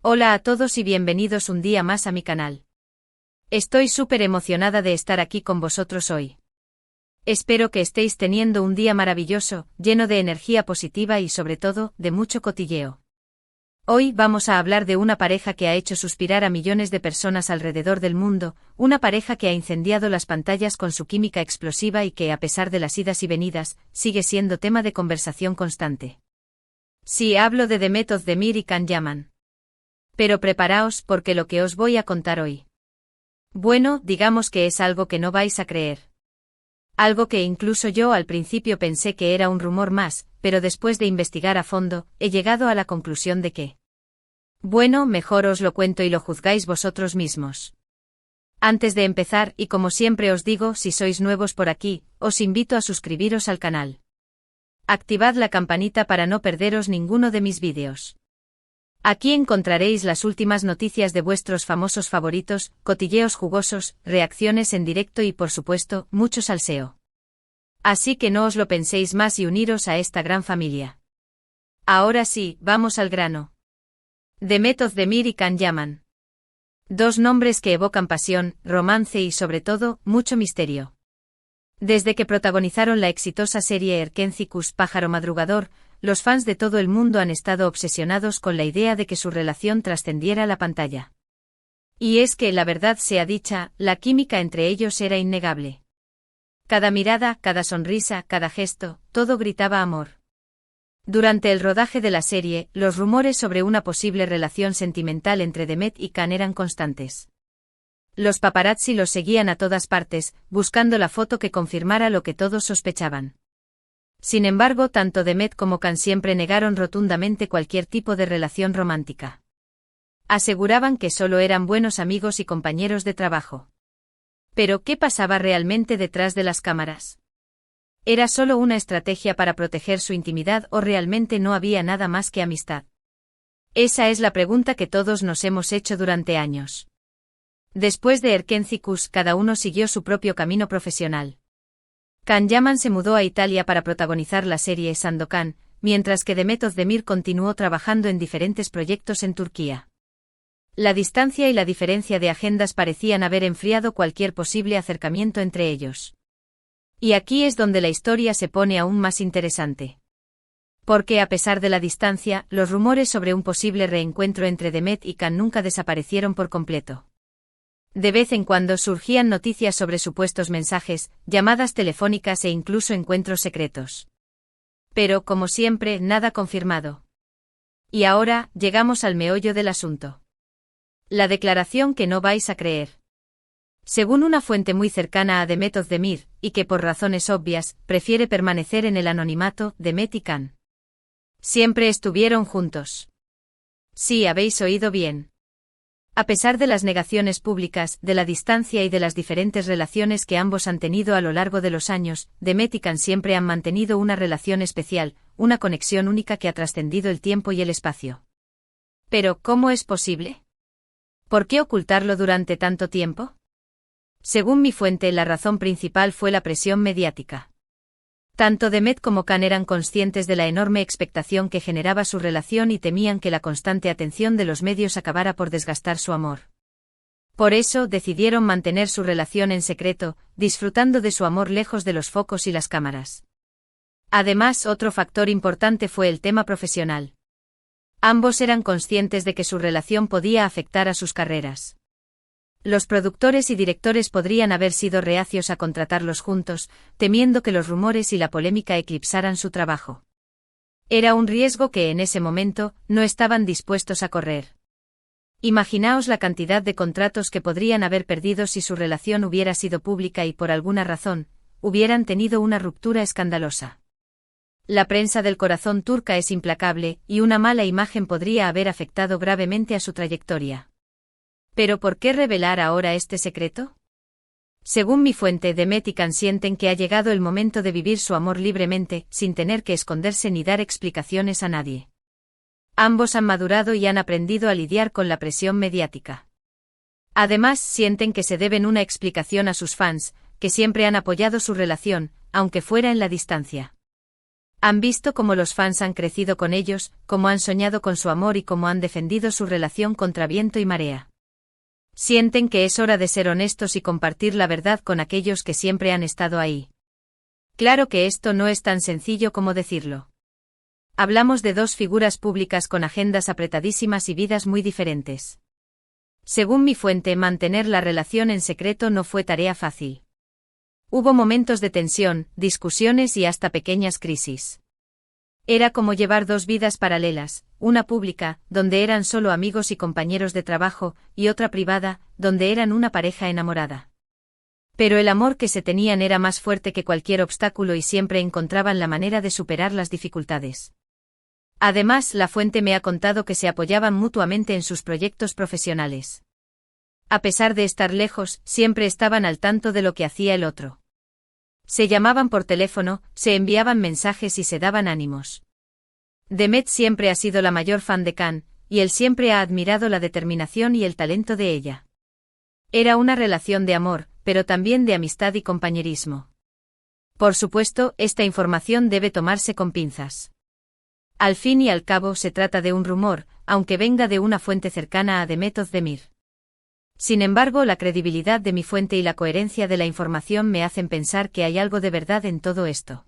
Hola a todos y bienvenidos un día más a mi canal. Estoy súper emocionada de estar aquí con vosotros hoy. Espero que estéis teniendo un día maravilloso, lleno de energía positiva y sobre todo, de mucho cotilleo. Hoy vamos a hablar de una pareja que ha hecho suspirar a millones de personas alrededor del mundo, una pareja que ha incendiado las pantallas con su química explosiva y que, a pesar de las idas y venidas, sigue siendo tema de conversación constante. Sí, hablo de Demet Özdemir y Can Yaman. Pero preparaos porque lo que os voy a contar hoy. Bueno, digamos que es algo que no vais a creer. Algo que incluso yo al principio pensé que era un rumor más, pero después de investigar a fondo, he llegado a la conclusión de que... Bueno, mejor os lo cuento y lo juzgáis vosotros mismos. Antes de empezar, y como siempre os digo, si sois nuevos por aquí, os invito a suscribiros al canal. Activad la campanita para no perderos ninguno de mis vídeos. Aquí encontraréis las últimas noticias de vuestros famosos favoritos, cotilleos jugosos, reacciones en directo y por supuesto, mucho salseo. Así que no os lo penséis más y uniros a esta gran familia. Ahora sí, vamos al grano. Demet Özdemir y Can Yaman. Dos nombres que evocan pasión, romance y sobre todo, mucho misterio. Desde que protagonizaron la exitosa serie Erkenzikuş Pájaro Madrugador, los fans de todo el mundo han estado obsesionados con la idea de que su relación trascendiera la pantalla. Y es que, la verdad sea dicha, la química entre ellos era innegable. Cada mirada, cada sonrisa, cada gesto, todo gritaba amor. Durante el rodaje de la serie, los rumores sobre una posible relación sentimental entre Demet y Can eran constantes. Los paparazzi los seguían a todas partes, buscando la foto que confirmara lo que todos sospechaban. Sin embargo, tanto Demet como Can siempre negaron rotundamente cualquier tipo de relación romántica. Aseguraban que solo eran buenos amigos y compañeros de trabajo. Pero, ¿qué pasaba realmente detrás de las cámaras? ¿Era solo una estrategia para proteger su intimidad o realmente no había nada más que amistad? Esa es la pregunta que todos nos hemos hecho durante años. Después de Erkenzikuş, cada uno siguió su propio camino profesional. Can Yaman se mudó a Italia para protagonizar la serie Sandokan, mientras que Demet Özdemir continuó trabajando en diferentes proyectos en Turquía. La distancia y la diferencia de agendas parecían haber enfriado cualquier posible acercamiento entre ellos. Y aquí es donde la historia se pone aún más interesante. Porque a pesar de la distancia, los rumores sobre un posible reencuentro entre Demet y Can nunca desaparecieron por completo. De vez en cuando surgían noticias sobre supuestos mensajes, llamadas telefónicas e incluso encuentros secretos. Pero, como siempre, nada confirmado. Y ahora, llegamos al meollo del asunto. La declaración que no vais a creer. Según una fuente muy cercana a Demet Özdemir, y que por razones obvias, prefiere permanecer en el anonimato, Demet y Can siempre estuvieron juntos. Sí, habéis oído bien. A pesar de las negaciones públicas, de la distancia y de las diferentes relaciones que ambos han tenido a lo largo de los años, Demet y Can siempre han mantenido una relación especial, una conexión única que ha trascendido el tiempo y el espacio. Pero, ¿cómo es posible? ¿Por qué ocultarlo durante tanto tiempo? Según mi fuente, la razón principal fue la presión mediática. Tanto Demet como Can eran conscientes de la enorme expectación que generaba su relación y temían que la constante atención de los medios acabara por desgastar su amor. Por eso, decidieron mantener su relación en secreto, disfrutando de su amor lejos de los focos y las cámaras. Además, otro factor importante fue el tema profesional. Ambos eran conscientes de que su relación podía afectar a sus carreras. Los productores y directores podrían haber sido reacios a contratarlos juntos, temiendo que los rumores y la polémica eclipsaran su trabajo. Era un riesgo que en ese momento no estaban dispuestos a correr. Imaginaos la cantidad de contratos que podrían haber perdido si su relación hubiera sido pública y por alguna razón, hubieran tenido una ruptura escandalosa. La prensa del corazón turca es implacable, y una mala imagen podría haber afectado gravemente a su trayectoria. ¿Pero por qué revelar ahora este secreto? Según mi fuente, Demet y Can sienten que ha llegado el momento de vivir su amor libremente, sin tener que esconderse ni dar explicaciones a nadie. Ambos han madurado y han aprendido a lidiar con la presión mediática. Además, sienten que se deben una explicación a sus fans, que siempre han apoyado su relación, aunque fuera en la distancia. Han visto cómo los fans han crecido con ellos, cómo han soñado con su amor y cómo han defendido su relación contra viento y marea. Sienten que es hora de ser honestos y compartir la verdad con aquellos que siempre han estado ahí. Claro que esto no es tan sencillo como decirlo. Hablamos de dos figuras públicas con agendas apretadísimas y vidas muy diferentes. Según mi fuente, mantener la relación en secreto no fue tarea fácil. Hubo momentos de tensión, discusiones y hasta pequeñas crisis. Era como llevar dos vidas paralelas, una pública, donde eran solo amigos y compañeros de trabajo, y otra privada, donde eran una pareja enamorada. Pero el amor que se tenían era más fuerte que cualquier obstáculo y siempre encontraban la manera de superar las dificultades. Además, la fuente me ha contado que se apoyaban mutuamente en sus proyectos profesionales. A pesar de estar lejos, siempre estaban al tanto de lo que hacía el otro. Se llamaban por teléfono, se enviaban mensajes y se daban ánimos. Demet siempre ha sido la mayor fan de Can, y él siempre ha admirado la determinación y el talento de ella. Era una relación de amor, pero también de amistad y compañerismo. Por supuesto, esta información debe tomarse con pinzas. Al fin y al cabo se trata de un rumor, aunque venga de una fuente cercana a Demet Özdemir. Sin embargo, la credibilidad de mi fuente y la coherencia de la información me hacen pensar que hay algo de verdad en todo esto.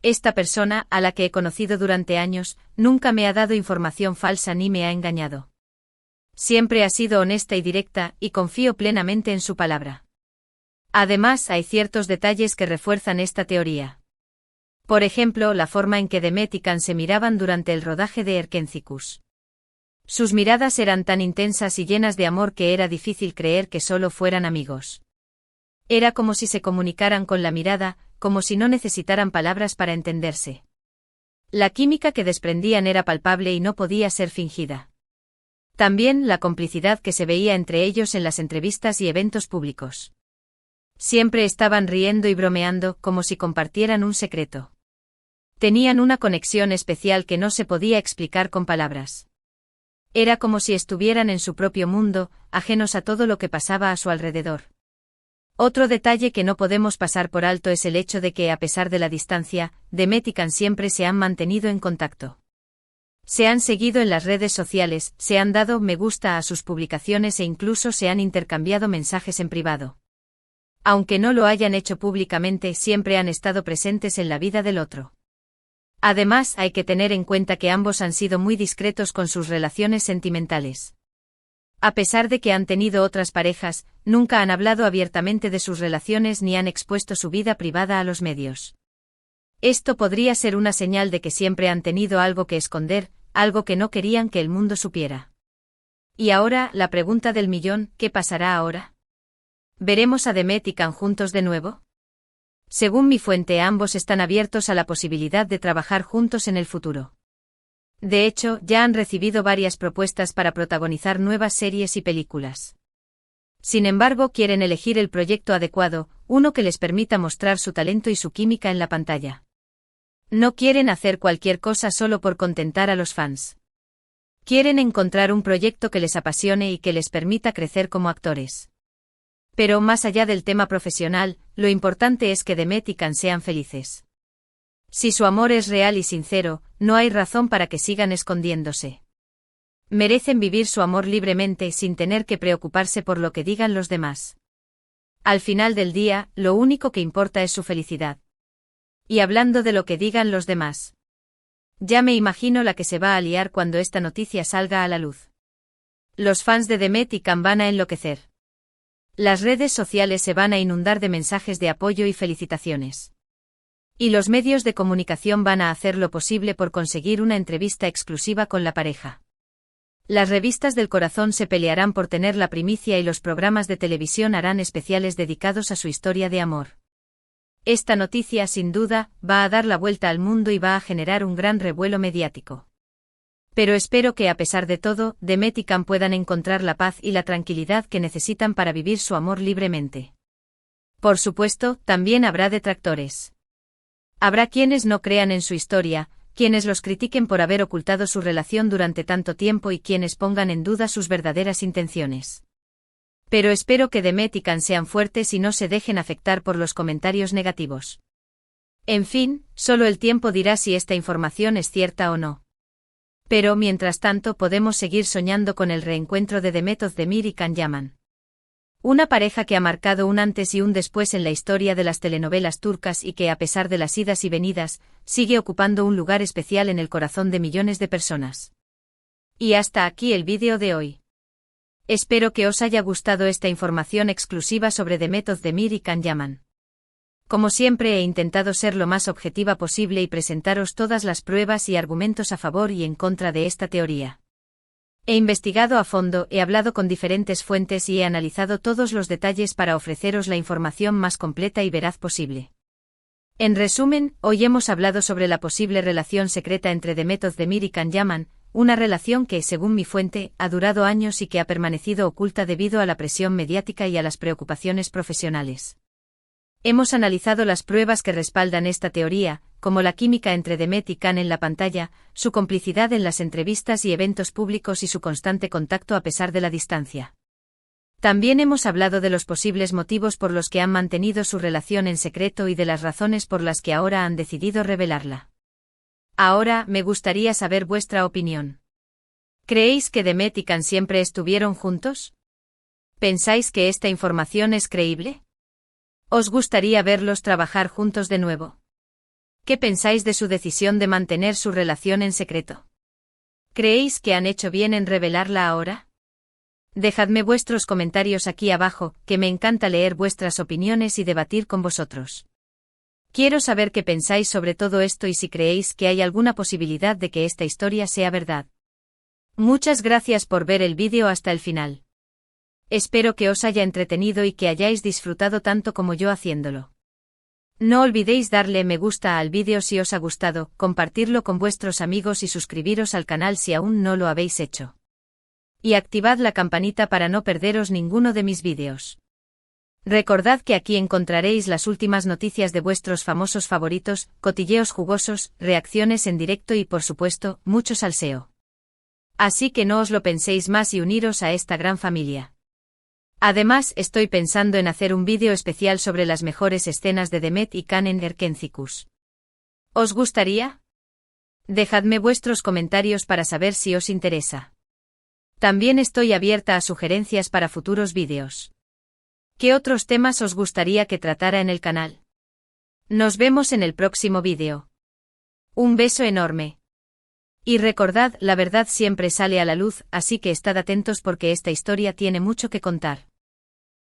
Esta persona, a la que he conocido durante años, nunca me ha dado información falsa ni me ha engañado. Siempre ha sido honesta y directa, y confío plenamente en su palabra. Además, hay ciertos detalles que refuerzan esta teoría. Por ejemplo, la forma en que Demet y Can se miraban durante el rodaje de Erkencicus. Sus miradas eran tan intensas y llenas de amor que era difícil creer que solo fueran amigos. Era como si se comunicaran con la mirada, como si no necesitaran palabras para entenderse. La química que desprendían era palpable y no podía ser fingida. También la complicidad que se veía entre ellos en las entrevistas y eventos públicos. Siempre estaban riendo y bromeando como si compartieran un secreto. Tenían una conexión especial que no se podía explicar con palabras. Era como si estuvieran en su propio mundo, ajenos a todo lo que pasaba a su alrededor. Otro detalle que no podemos pasar por alto es el hecho de que, a pesar de la distancia, Demet y Can siempre se han mantenido en contacto. Se han seguido en las redes sociales, se han dado me gusta a sus publicaciones e incluso se han intercambiado mensajes en privado. Aunque no lo hayan hecho públicamente, siempre han estado presentes en la vida del otro. Además, hay que tener en cuenta que ambos han sido muy discretos con sus relaciones sentimentales. A pesar de que han tenido otras parejas, nunca han hablado abiertamente de sus relaciones ni han expuesto su vida privada a los medios. Esto podría ser una señal de que siempre han tenido algo que esconder, algo que no querían que el mundo supiera. Y ahora, la pregunta del millón, ¿qué pasará ahora? ¿Veremos a Demet y Can juntos de nuevo? Según mi fuente, ambos están abiertos a la posibilidad de trabajar juntos en el futuro. De hecho, ya han recibido varias propuestas para protagonizar nuevas series y películas. Sin embargo, quieren elegir el proyecto adecuado, uno que les permita mostrar su talento y su química en la pantalla. No quieren hacer cualquier cosa solo por contentar a los fans. Quieren encontrar un proyecto que les apasione y que les permita crecer como actores. Pero más allá del tema profesional, lo importante es que Demet y Can sean felices. Si su amor es real y sincero, no hay razón para que sigan escondiéndose. Merecen vivir su amor libremente sin tener que preocuparse por lo que digan los demás. Al final del día, lo único que importa es su felicidad. Y hablando de lo que digan los demás. Ya me imagino la que se va a liar cuando esta noticia salga a la luz. Los fans de Demet y Can van a enloquecer. Las redes sociales se van a inundar de mensajes de apoyo y felicitaciones. Y los medios de comunicación van a hacer lo posible por conseguir una entrevista exclusiva con la pareja. Las revistas del corazón se pelearán por tener la primicia y los programas de televisión harán especiales dedicados a su historia de amor. Esta noticia, sin duda, va a dar la vuelta al mundo y va a generar un gran revuelo mediático. Pero espero que, a pesar de todo, Demet y Can puedan encontrar la paz y la tranquilidad que necesitan para vivir su amor libremente. Por supuesto, también habrá detractores. Habrá quienes no crean en su historia, quienes los critiquen por haber ocultado su relación durante tanto tiempo y quienes pongan en duda sus verdaderas intenciones. Pero espero que Demet y Can sean fuertes y no se dejen afectar por los comentarios negativos. En fin, solo el tiempo dirá si esta información es cierta o no. Pero mientras tanto podemos seguir soñando con el reencuentro de Demet Özdemir y Can Yaman. Una pareja que ha marcado un antes y un después en la historia de las telenovelas turcas y que, a pesar de las idas y venidas, sigue ocupando un lugar especial en el corazón de millones de personas. Y hasta aquí el vídeo de hoy. Espero que os haya gustado esta información exclusiva sobre Demet Özdemir y Can Yaman. Como siempre he intentado ser lo más objetiva posible y presentaros todas las pruebas y argumentos a favor y en contra de esta teoría. He investigado a fondo, he hablado con diferentes fuentes y he analizado todos los detalles para ofreceros la información más completa y veraz posible. En resumen, hoy hemos hablado sobre la posible relación secreta entre Demet Özdemir y Can Yaman, una relación que, según mi fuente, ha durado años y que ha permanecido oculta debido a la presión mediática y a las preocupaciones profesionales. Hemos analizado las pruebas que respaldan esta teoría, como la química entre Demet y Can en la pantalla, su complicidad en las entrevistas y eventos públicos y su constante contacto a pesar de la distancia. También hemos hablado de los posibles motivos por los que han mantenido su relación en secreto y de las razones por las que ahora han decidido revelarla. Ahora, me gustaría saber vuestra opinión. ¿Creéis que Demet y Can siempre estuvieron juntos? ¿Pensáis que esta información es creíble? ¿Os gustaría verlos trabajar juntos de nuevo? ¿Qué pensáis de su decisión de mantener su relación en secreto? ¿Creéis que han hecho bien en revelarla ahora? Dejadme vuestros comentarios aquí abajo, que me encanta leer vuestras opiniones y debatir con vosotros. Quiero saber qué pensáis sobre todo esto y si creéis que hay alguna posibilidad de que esta historia sea verdad. Muchas gracias por ver el vídeo hasta el final. Espero que os haya entretenido y que hayáis disfrutado tanto como yo haciéndolo. No olvidéis darle me gusta al vídeo si os ha gustado, compartirlo con vuestros amigos y suscribiros al canal si aún no lo habéis hecho. Y activad la campanita para no perderos ninguno de mis vídeos. Recordad que aquí encontraréis las últimas noticias de vuestros famosos favoritos, cotilleos jugosos, reacciones en directo y por supuesto, mucho salseo. Así que no os lo penséis más y uniros a esta gran familia. Además, estoy pensando en hacer un vídeo especial sobre las mejores escenas de Demet y Can en Erkencikus. ¿Os gustaría? Dejadme vuestros comentarios para saber si os interesa. También estoy abierta a sugerencias para futuros vídeos. ¿Qué otros temas os gustaría que tratara en el canal? Nos vemos en el próximo vídeo. Un beso enorme. Y recordad, la verdad siempre sale a la luz, así que estad atentos porque esta historia tiene mucho que contar.